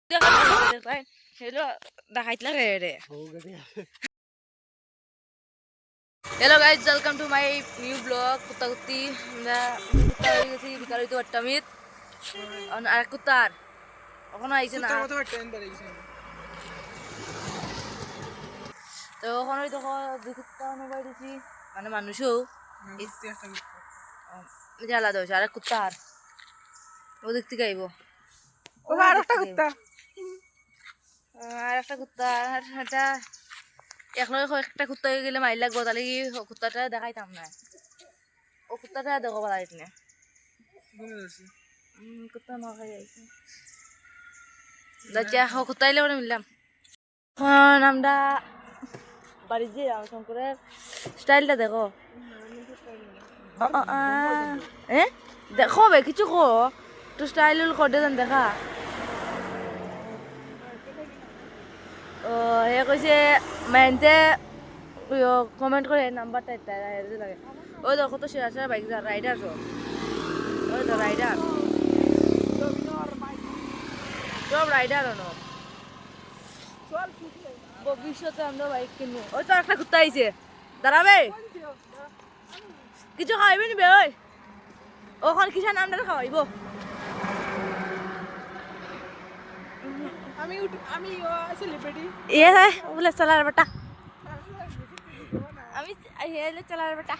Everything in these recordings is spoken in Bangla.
Hello guys, welcome to my new vlog. Kuta kutti, kuta gesi dikari tu attamit. On ar kutar. Okono aise na. To okono to ko dikutta no bai disi. Mane manusho. Jala do ar kutar. O দেখতে গাইবো। ও আর একটা কুত্তা। আর একটা কুত্তা এটা একলগে একটা কুত্তা হয়ে গেলে মাইর লাগবো তাহলে কি কুত্তাটা দেখাইতাম না ও কুত্তাটা দেখো বলা না কুত্তা না খাই যাইছে দাঁড়া ও কুত্তা এলে বলে মিললাম এখন আমরা বাড়ি যে শঙ্করের স্টাইলটা দেখো দেখো বে কিছু কো তো স্টাইল করে দেন দেখা হে কৈছে মেনতে কমেন্ট করে নাম্বারটা এটা লাগে ওই দেখো তো সেরা বাইক রাইডার ওই তো রাইডার সব রাইডার হনো ভবিষ্যতে আমরা বাইক কিনবো ওই তো একটা কুত্তা আইছে দাঁড়াবে কিছু খাইবে নিবে ওই ওখানে কিসার নামটা খাওয়াইব আমি সেলিব্রিটি ये है बोले चला रे बेटा আমি হেলে চলা রে বেটা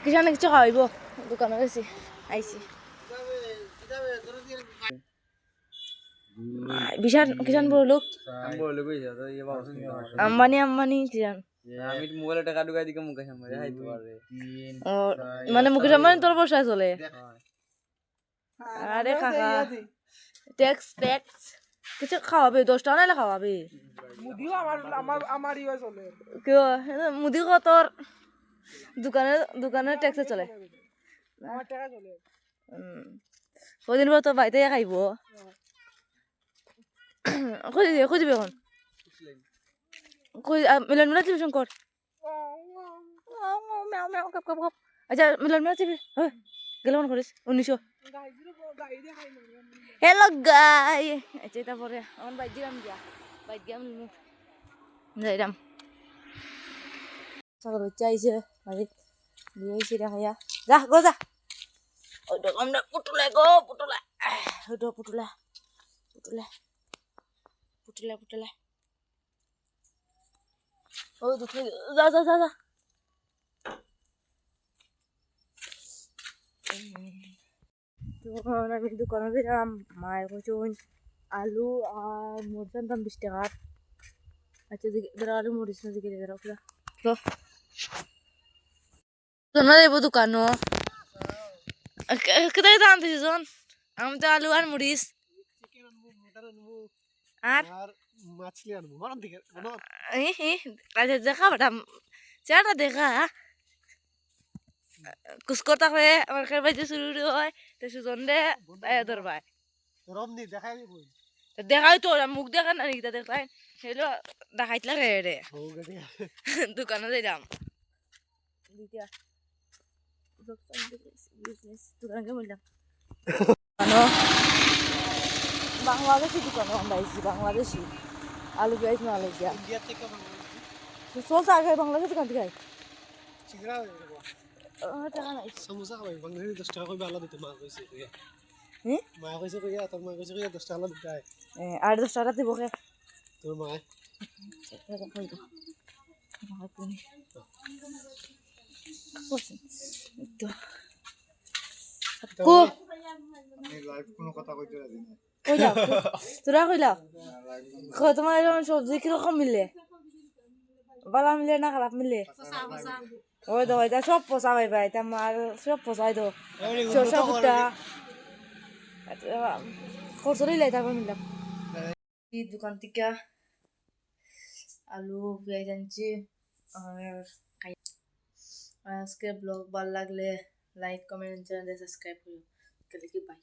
কিসান কিছু খাইব দোকানে গেছি আইছি বিশাল কিসান বড় লোক আম্বানি কিসান আমি মোবাইলে টাকা ঢুকাই দিকে মুকেশ আম্বানি হাইতে পারে মানে মুকেশ আম্বানি তোর বসায় চলে আরে কাকা ট্যাক্স কিছু খাওয়াবে 10 টাকা নাইলে খাওয়াবে মুদিও আমার ইয়া চলে কেউ মুদি কতর দোকানের ট্যাক্সে চলে আমার টাকা চলে কদিন পর তো বাইতে খাইব খুঁজবি এখন মিলন মিলা চিবি শঙ্কর আচ্ছা মিলন মিলা চিবি গেল মনে করিস 1900 হ্যালো গাই আচ্ছা তারপরে আমার বাইক দিলাম যা বাইক গেলাম যাইলাম সকাল হচ্ছে আইসে বাড়ি দিয়ে আইসি দেখাইয়া যা গো যা ওই আমরা পুটুলা গো পুটুলা ওইটা পুটুলা ও দুঃখ যা যা যা যা তখন আমি দোকানে দিলাম মায়ের কইছে আলু আর মরিচ আনতাম 20 টাকার আচ্ছা দিকে আলু মরিচ না দিকে রাখলা তো তোমরা দেবো দোকানও কোথায় আনতেছি জন আমি তো আলু আর মরিচ আর মাছলি আনবো মারান দিকে আচ্ছা দেখা বেটা চেহারা দেখা কুসকর থাকলে আমার খেয়ে বাজে শুরু হয় তো সুজন দে ধরবাই রমনি দেখাই কই দেখাই তো মুখ দেখা না নিকিতা দেখাই হেলো দেখাইতলা রে দোকানে যাইলাম দ্বিতীয় দোকানে বললাম বাংলাদেশি দোকানে আমরা আইছি বাংলাদেশি আলু পেঁয়াজ মালয়েশিয়া ইন্ডিয়া থেকে চলছে আগে বাংলাদেশ দোকান থেকে চিংড়া টাকা নাই সমোসা খাই বাংলাদেশি 10 টাকা কইবে আলা দিতে মা কইছে মা কইছে কইয়া তোর মা কইছে কইয়া 10 টাকা আলা দিতে আর 10 টাকা দিব কে তোর মা কো এই লাইভ কোনো কথা কইতে রাজি না কইলা তোরা কইলা তোমার সবজি কিরকম মিলে ভালো মিলে না খারাপ মিলে ওই তো এটা সব পোষা ভাই ভাই আমার সব পোষাই তো সরষা ফুটা খরচরি লাই তারপর মিললাম দোকান থেকে আলু পেঁয়াজ আনছি আর আজকে ব্লগ ভালো লাগলে লাইক কমেন্ট চ্যানেল সাবস্ক্রাইব করো বাই